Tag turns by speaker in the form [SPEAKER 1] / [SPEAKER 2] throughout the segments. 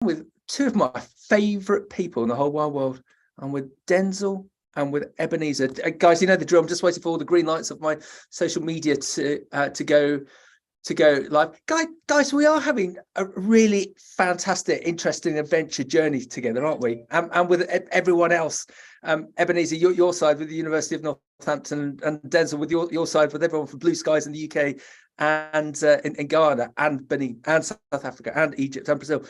[SPEAKER 1] with two of my favourite people in the whole wide world. I'm with Denzil and with Ebenezer. Guys, you know the drill. I'm just waiting for all the green lights of my social media to go live. Guys, we are having a really fantastic, interesting adventure journey together, aren't we? And with everyone else. Ebenezer, your side with the University of Northampton, and Denzil with your side with everyone from Blue Skies in the UK and in Ghana and Benin and South Africa and Egypt and Brazil.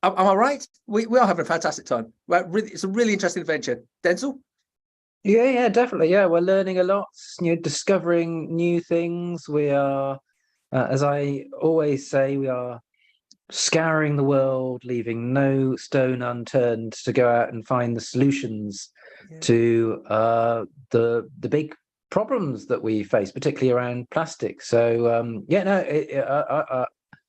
[SPEAKER 1] Am I right? We are having a fantastic time. It's a really interesting adventure. Denzil?
[SPEAKER 2] Yeah, definitely. Yeah, we're learning a lot, discovering new things. We are, as I always say, we are scouring the world, leaving no stone unturned to go out and find the solutions to the big problems that we face, particularly around plastic. So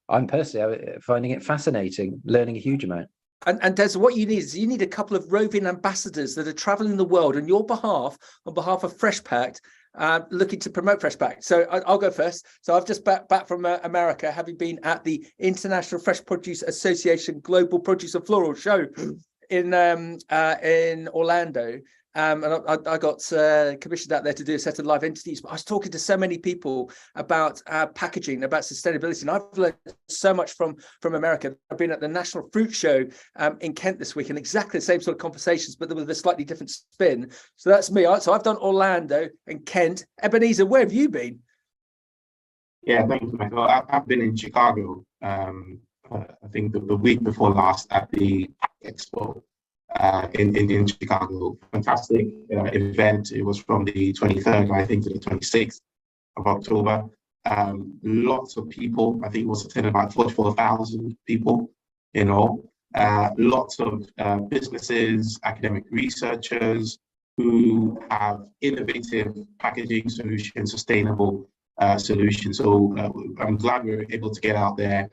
[SPEAKER 2] I'm personally finding it fascinating, learning a huge amount.
[SPEAKER 1] And Des, what you need is a couple of roving ambassadors that are traveling the world on your behalf, on behalf of FRESHPPACT, looking to promote FRESHPPACT. So I'll go first. So I've just back from America, having been at the International Fresh Produce Association Global Produce and Floral Show in Orlando. And I got commissioned out there to do a set of live interviews. But I was talking to so many people about packaging, about sustainability, and I've learned so much from America. I've been at the National Fruit Show in Kent this week, and exactly the same sort of conversations, but with a slightly different spin. So that's me. So I've done Orlando and Kent. Ebenezer, where have you been?
[SPEAKER 3] Yeah, thank you, Michael. I've been in Chicago. I think the week before last at the Expo. In Chicago. Fantastic event. It was from the 23rd, I think, to the 26th of October. Lots of people. I think it was attended about 44,000 people, lots of businesses, academic researchers who have innovative packaging solutions, sustainable solutions. So I'm glad we were able to get out there,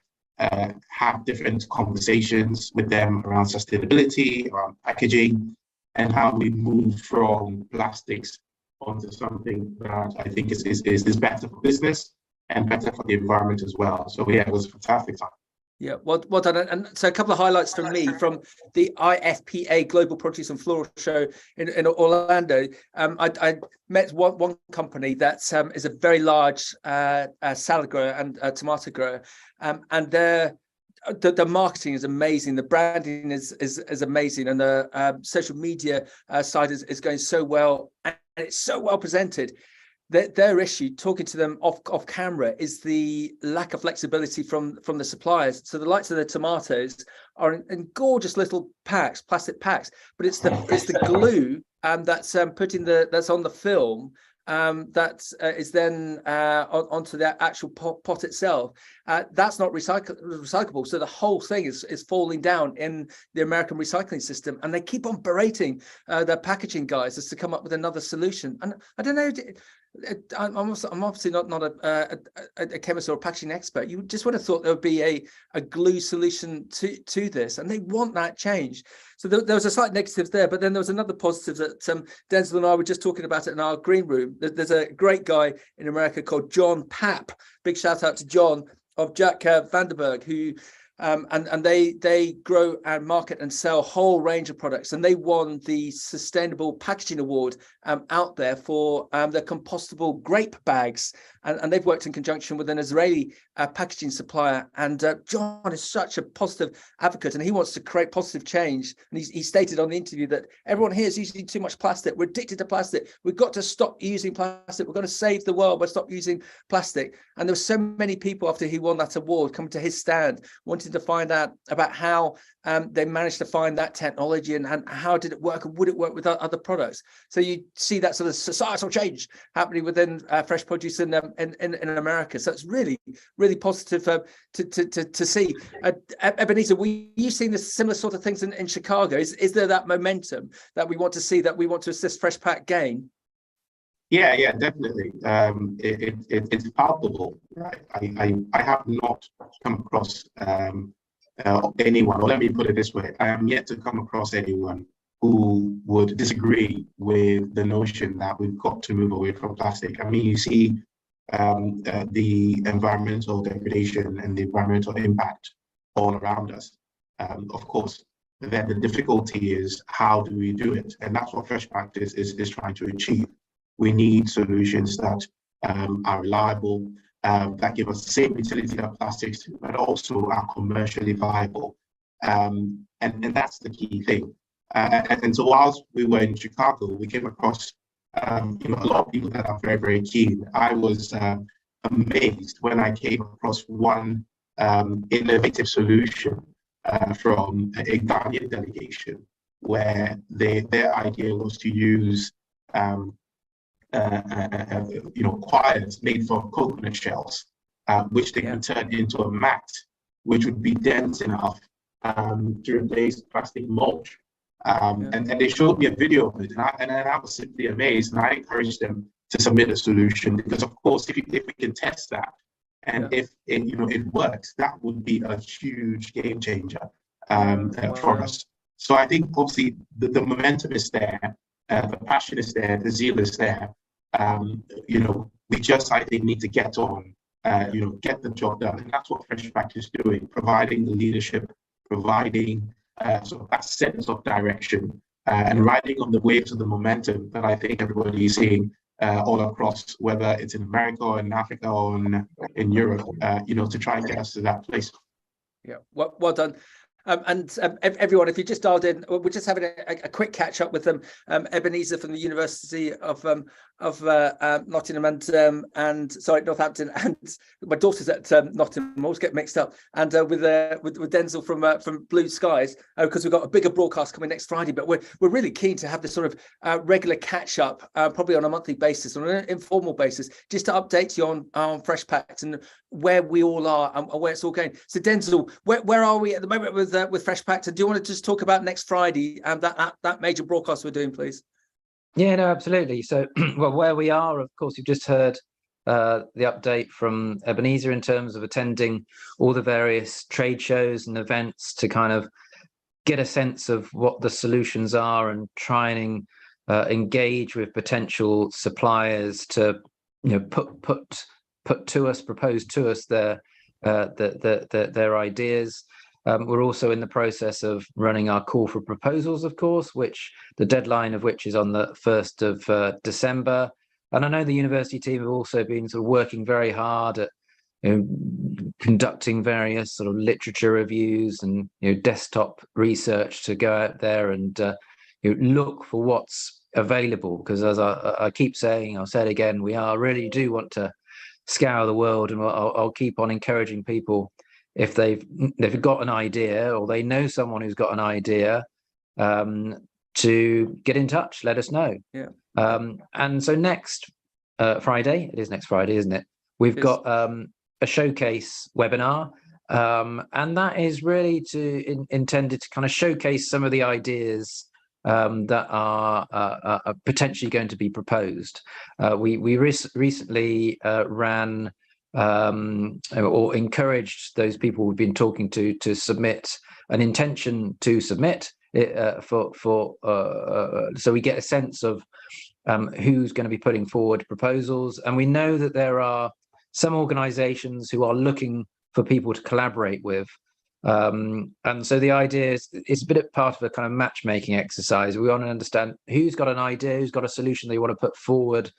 [SPEAKER 3] have different conversations with them around sustainability, around packaging, and how we move from plastics onto something that I think is better for business and better for the environment as well. So yeah, it was a fantastic time.
[SPEAKER 1] Yeah, well done. And so a couple of highlights from me from the IFPA Global Produce and Floral Show in Orlando. I met one company that is a very large salad grower and tomato grower, and the marketing is amazing. The branding is amazing, and the social media side is going so well, and it's so well presented. Their issue, talking to them off camera, is the lack of flexibility from the suppliers. So the likes of the tomatoes are in gorgeous little packs, plastic packs, but it's the glue that's that's on the film that is then onto the actual pot itself. That's not recyclable. So the whole thing is falling down in the American recycling system, and they keep on berating their packaging guys as to come up with another solution. And I don't know. I'm obviously not a chemist or a packaging expert. You just would have thought there would be a glue solution to this, and they want that change. So there was a slight negative there, but then there was another positive that Denzil and I were just talking about it in our green room. There's a great guy in America called John Papp. Big shout out to John of Jack Vanderberg, who and they grow and market and sell a whole range of products, and they won the Sustainable Packaging Award out there for their compostable grape bags, and they've worked in conjunction with an Israeli packaging supplier. And John is such a positive advocate, and he wants to create positive change. And he stated on the interview that everyone here is using too much plastic. We're addicted to plastic. We've got to stop using plastic. We're going to save the world by stop using plastic. And there were so many people after he won that award coming to his stand wanting to find out about how they managed to find that technology and how did it work, and would it work with other products. So you see that sort of societal change happening within fresh produce in America. So it's really, really positive to see. Ebenezer, were you seeing this similar sort of things in Chicago? Is there that momentum that we want to see, that we want to assist FRESHPPACT gain?
[SPEAKER 3] Yeah, definitely. It's palpable, right? I have not come across anyone, or let me put it this way, I am yet to come across anyone who would disagree with the notion that we've got to move away from plastic. I mean, you see the environmental degradation and the environmental impact all around us. Of course, then the difficulty is how do we do it? And that's what FRESHPPACT is trying to achieve. We need solutions that are reliable, that give us the same utility that plastics do, but also are commercially viable. And that's the key thing. And so whilst we were in Chicago, we came across a lot of people that are very, very keen. I was amazed when I came across one innovative solution from a Ghanaian delegation, where their idea was to use quires made from coconut shells, which they can turn into a mat, which would be dense enough to replace plastic mulch. And they showed me a video of it, and I was simply amazed, and I encouraged them to submit a solution, because of course, if we can test that, and if it works, that would be a huge game changer for us. So I think obviously the momentum is there, the passion is there, the zeal is there. We just, I think, need to get on, get the job done, and that's what FRESHPPACT is doing, providing the leadership, providing sort of that sense of direction, and riding on the waves of the momentum that I think everybody is seeing all across, whether it's in America or in Africa or in Europe, to try and get us to that place.
[SPEAKER 1] Yeah, well done. Everyone, if you just dialed in, we're just having a quick catch up with Ebenezer from the University of Nottingham and sorry, Northampton, and my daughter's at Nottingham. I always get mixed up. And with Denzil from Blue Skies, because we've got a bigger broadcast coming next Friday. But we're really keen to have this sort of regular catch up, probably on a monthly basis, on an informal basis, just to update you on FRESHPPACT and where we all are and where it's all going. So Denzil, where are we at the moment with FRESHPPACT? And do you want to just talk about next Friday and that major broadcast we're doing, please?
[SPEAKER 2] Yeah, no, absolutely. So, well, where we are, of course, you've just heard the update from Ebenezer in terms of attending all the various trade shows and events to kind of get a sense of what the solutions are and try and engage with potential suppliers to, propose to us their ideas. We're also in the process of running our call for proposals, of course, which the deadline of which is on the 1st of December. And I know the university team have also been sort of working very hard at conducting various sort of literature reviews and desktop research to go out there and look for what's available. Because as I keep saying, I'll say it again, we really do want to scour the world, and I'll keep on encouraging people, if they've got an idea or they know someone who's got an idea, to get in touch, let us know.
[SPEAKER 1] Yeah.
[SPEAKER 2] And so next Friday, it is next Friday, isn't it? We've got a showcase webinar, and that is really intended to kind of showcase some of the ideas that are potentially going to be proposed. We recently ran or encouraged those people we've been talking to submit an intention to submit it, so we get a sense of who's going to be putting forward proposals. And we know that there are some organizations who are looking for people to collaborate with. And so the idea is it's a bit of part of a kind of matchmaking exercise. We want to understand who's got an idea, who's got a solution they want to put forward,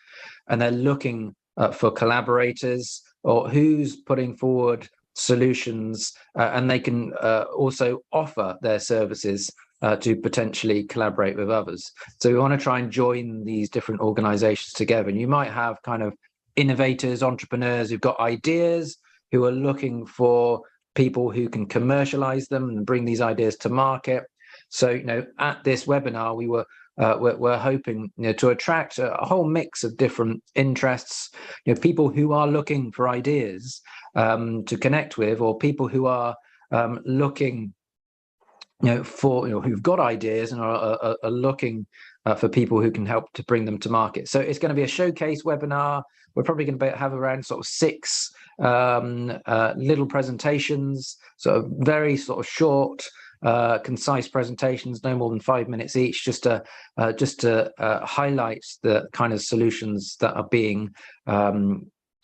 [SPEAKER 2] and they're looking for collaborators, or who's putting forward solutions and they can also offer their services to potentially collaborate with others. So we want to try and join these different organizations together. And you might have kind of innovators, entrepreneurs who've got ideas, who are looking for people who can commercialize them and bring these ideas to market. So, at this webinar, we're hoping to attract a whole mix of different interests, people who are looking for ideas to connect with, or people who are looking for who've got ideas and are looking for people who can help to bring them to market. So it's going to be a showcase webinar. We're probably going to have around sort of 6 little presentations, sort of very sort of short, concise presentations, no more than 5 minutes each, just to highlight the kind of solutions that are being are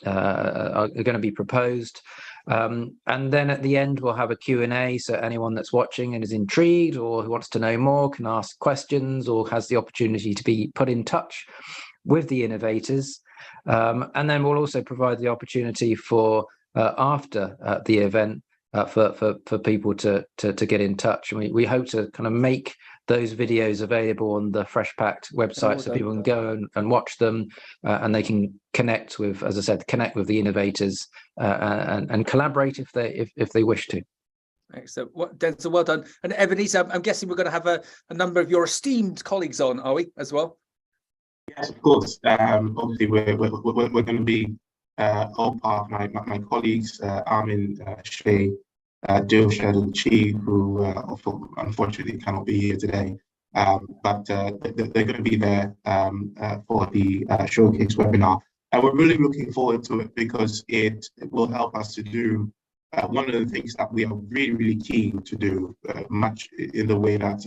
[SPEAKER 2] going to be proposed. And then at the end, we'll have a Q&A. So anyone that's watching and is intrigued or who wants to know more can ask questions or has the opportunity to be put in touch with the innovators. And then we'll also provide the opportunity for after the event for people to get in touch. And we hope to kind of make those videos available on the FRESHPPACT website, so people can go and watch them, and they can connect with, as I said, connect with the innovators and collaborate if they wish to.
[SPEAKER 1] Excellent. Denzil, well done. And Ebenezer, I'm guessing we're going to have a number of your esteemed colleagues on, are we, as well?
[SPEAKER 3] Yes, of course. Obviously, we're going to be all part of my colleagues, Armin, Shay, Dilshad and Chi, who unfortunately cannot be here today, but they're going to be there for the showcase webinar. And we're really looking forward to it because it will help us to do one of the things that we are really, really keen to do, much in the way that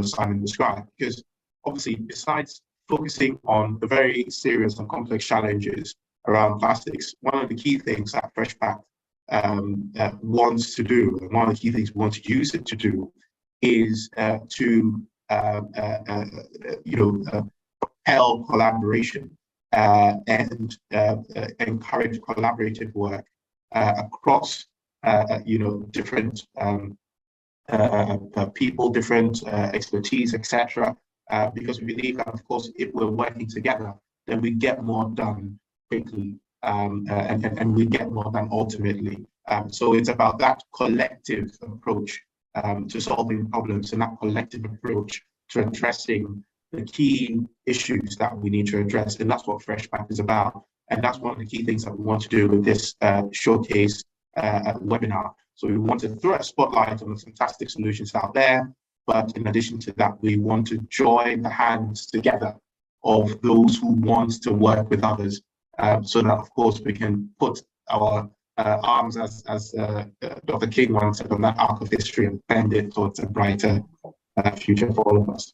[SPEAKER 3] Simon described. Because obviously, besides focusing on the very serious and complex challenges around plastics, one of the key things that FRESHPPACT wants to do, and one of the key things we want to use it to do, is to propel collaboration and encourage collaborative work across different people, different expertise, etc. Because we believe that, of course, if we're working together, then we get more done quickly, and we get more done ultimately. So it's about that collective approach to solving problems, and that collective approach to addressing the key issues that we need to address. And that's what FRESHPPACT is about. And that's one of the key things that we want to do with this showcase webinar. So we want to throw a spotlight on the fantastic solutions out there. But in addition to that, we want to join the hands together of those who want to work with others, so that, of course, we can put our arms, as Dr. King once said, on that arc of history and bend it towards a brighter future for all of us.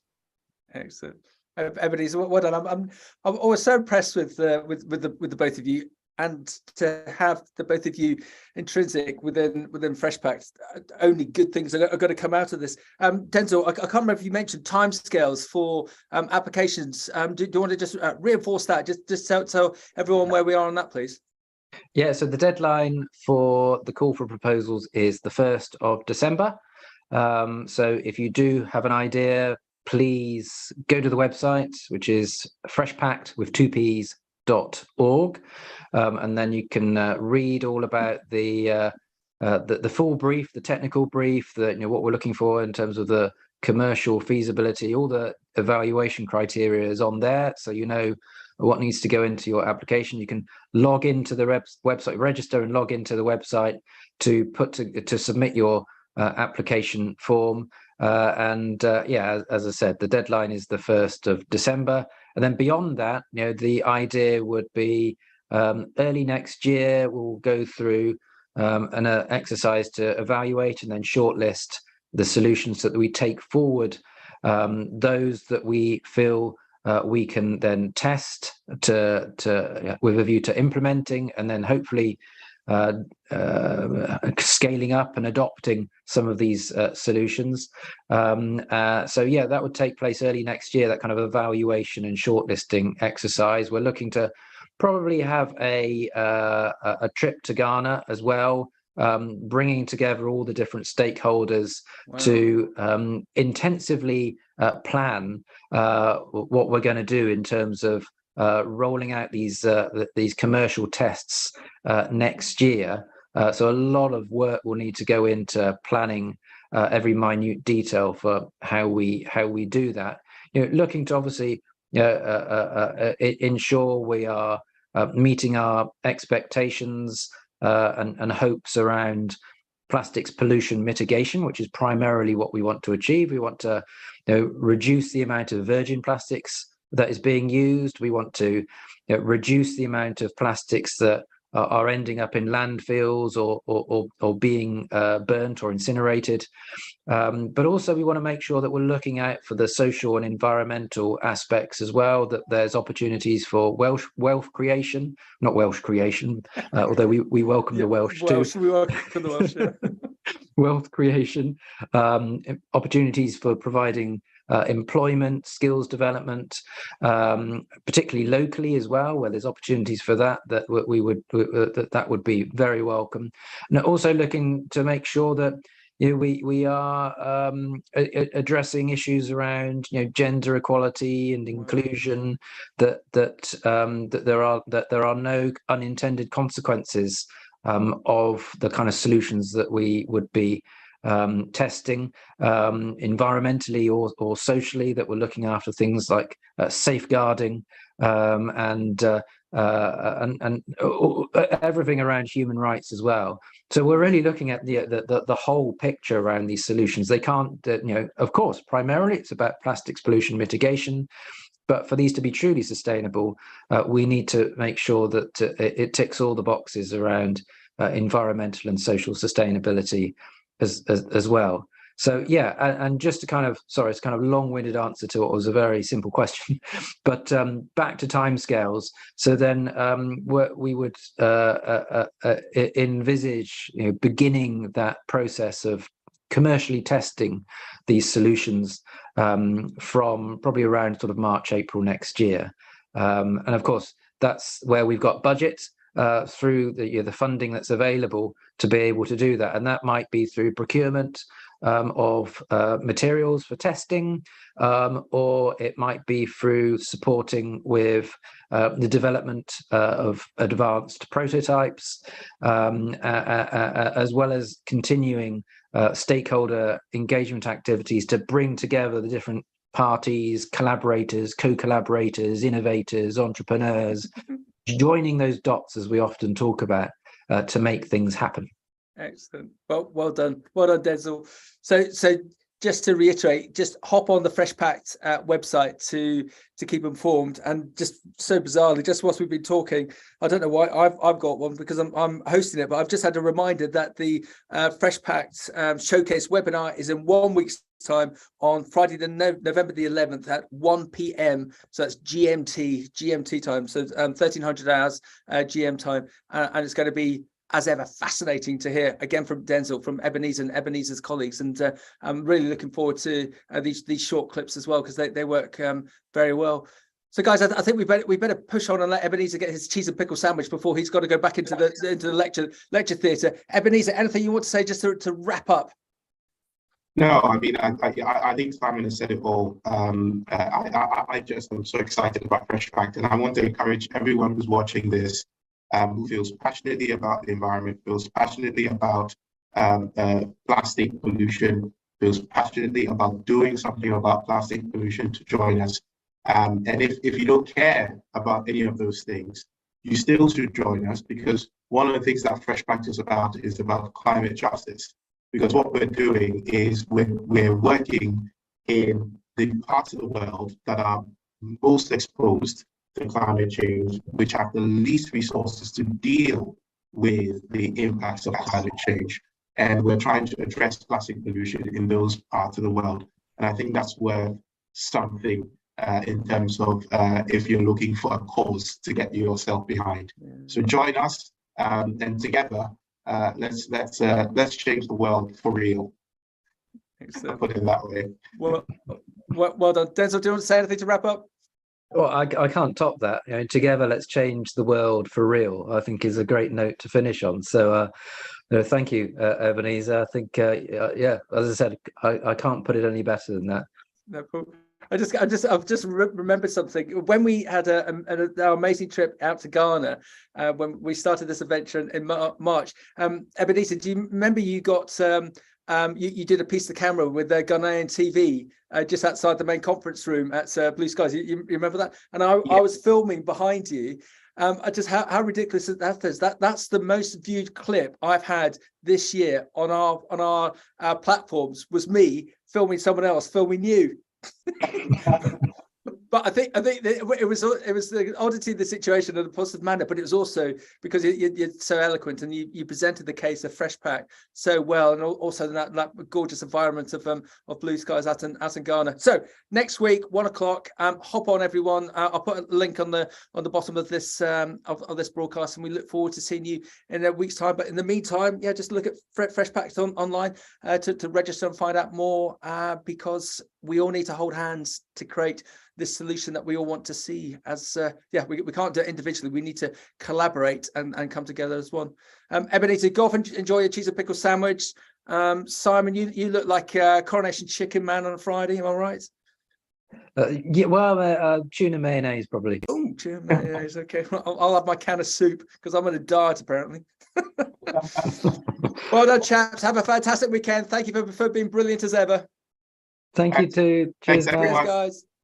[SPEAKER 1] Excellent. Ebenezer, well done. I'm always so impressed with the both of you, and to have the both of you intrinsic within FRESHPPACT. Only good things are going to come out of this. Denzil, I can't remember if you mentioned timescales for applications. Do you want to just reinforce that? Just tell everyone where we are on that, please.
[SPEAKER 2] Yeah, so the deadline for the call for proposals is the 1st of December. So if you do have an idea, please go to the website, which is freshpact with 2 P's.org, and then you can read all about the full brief, the technical brief, what we're looking for in terms of the commercial feasibility. All the evaluation criteria is on there, so you know what needs to go into your application. You can log into the website, register and log into the website to submit your application form. As I said, the deadline is the 1st of December. And then beyond that, the idea would be early next year, we'll go through an exercise to evaluate and then shortlist the solutions that we take forward, those that we feel we can then test with a view to implementing, and then hopefully scaling up and adopting some of these solutions. That would take place early next year, that kind of evaluation and shortlisting exercise. We're looking to probably have a trip to Ghana as well, bringing together all the different stakeholders. Wow. To intensively plan what we're going to do in terms of rolling out these commercial tests next year. So a lot of work will need to go into planning every minute detail for how we do that. Looking to obviously ensure we are meeting our expectations and hopes around plastics pollution mitigation, which is primarily what we want to achieve. We want to reduce the amount of virgin plastics that is being used. We want to reduce the amount of plastics that are ending up in landfills or being burnt or incinerated. But also we want to make sure that we're looking out for the social and environmental aspects as well, that there's opportunities for wealth creation, not Welsh creation, although we welcome the Welsh too.
[SPEAKER 1] We welcome the Welsh, yeah.
[SPEAKER 2] Wealth creation, opportunities for providing employment, skills development, particularly locally as well, where there's opportunities for that that would be very welcome. And also looking to make sure that we are addressing issues around gender equality and inclusion, that there are no unintended consequences of the kind of solutions that we would be testing environmentally or socially, that we're looking after things like safeguarding and everything around human rights as well. So we're really looking at the whole picture around these solutions. They can't, of course, primarily it's about plastics pollution mitigation, but for these to be truly sustainable, we need to make sure that it ticks all the boxes around environmental and social sustainability as well. So yeah, and just to kind of, sorry, it's kind of long-winded answer to what was a very simple question, but back to timescales. So then we would envisage beginning that process of commercially testing these solutions from probably around sort of March, April next year. And of course, that's where we've got budget through the funding that's available to be able to do that. And that might be through procurement of materials for testing, or it might be through supporting with the development of advanced prototypes, as well as continuing stakeholder engagement activities to bring together the different parties, collaborators, co-collaborators, innovators, entrepreneurs, joining those dots, as we often talk about, to make things happen.
[SPEAKER 1] Excellent. Well done, Denzil. So just to reiterate, just hop on the FRESHPPACT website to keep informed. And just so bizarrely, just whilst we've been talking, I don't know why I've got one because I'm hosting it, but I've just had a reminder that the FRESHPPACT showcase webinar is in 1 week's time on Friday, November the 11th at 1 p.m. So that's GMT time. So 1300 hours GM time, and it's going to be, as ever, fascinating to hear again from Denzil, from Ebenezer and Ebenezer's colleagues, and I'm really looking forward to these short clips as well, because they work very well. So, guys, I think we better push on and let Ebenezer get his cheese and pickle sandwich before he's got to go back into the lecture theatre. Ebenezer, anything you want to say just to wrap up?
[SPEAKER 3] No, I mean, I think Simon has said it all. I just am so excited about FRESHPPACT, and I want to encourage everyone who's watching this, who feels passionately about the environment, feels passionately about plastic pollution, feels passionately about doing something about plastic pollution, to join us. And if you don't care about any of those things, you still should join us, because one of the things that FRESHPPACT is about climate justice. Because what we're doing is we're working in the parts of the world that are most exposed to climate change, which have the least resources to deal with the impacts of climate change. And we're trying to address plastic pollution in those parts of the world. And I think that's worth something in terms of if you're looking for a cause to get yourself behind. So join us, and together, let's change the world for real.
[SPEAKER 1] Excellent.
[SPEAKER 3] I'll put it that way.
[SPEAKER 1] Well done. Denzil, do you want to say anything to wrap up?
[SPEAKER 2] Well, I can't top that. Together, let's change the world for real, I think, is a great note to finish on. So thank you, Ebenezer. I think, yeah, as I said, I can't put it any better than that.
[SPEAKER 1] No problem. I've just remembered something. When we had our amazing trip out to Ghana, when we started this adventure in March, Ebenezer, do you remember you got you did a piece of camera with Ghanaian TV just outside the main conference room at Blue Skies? You remember that? And I was filming behind you. How ridiculous that is. That's the most viewed clip I've had this year on our platforms, was me filming someone else filming you. But I think that it was the oddity of the situation in a positive manner, but it was also because you're so eloquent and you presented the case of FRESHPPACT so well, and also that gorgeous environment of blue skies out in Ghana. So next week, 1 o'clock, hop on everyone. I'll put a link on the bottom of this of this broadcast, and we look forward to seeing you in a week's time. But in the meantime, yeah, just look at FRESHPPACT online to register and find out more, because we all need to hold hands to create this solution that we all want to see. As we can't do it individually. We need to collaborate and come together as one. Ebenezer, go off and enjoy your cheese and pickle sandwich. Simon, you look like a Coronation Chicken man on a Friday. Am I right?
[SPEAKER 2] Yeah, well, tuna mayonnaise probably.
[SPEAKER 1] Oh, tuna mayonnaise. Okay, I'll have my can of soup because I'm on a diet apparently. Well done, chaps. Have a fantastic weekend. Thank you for being brilliant as ever.
[SPEAKER 2] Thank you too. Cheers,
[SPEAKER 3] Thanks, everyone.
[SPEAKER 1] Cheers, guys.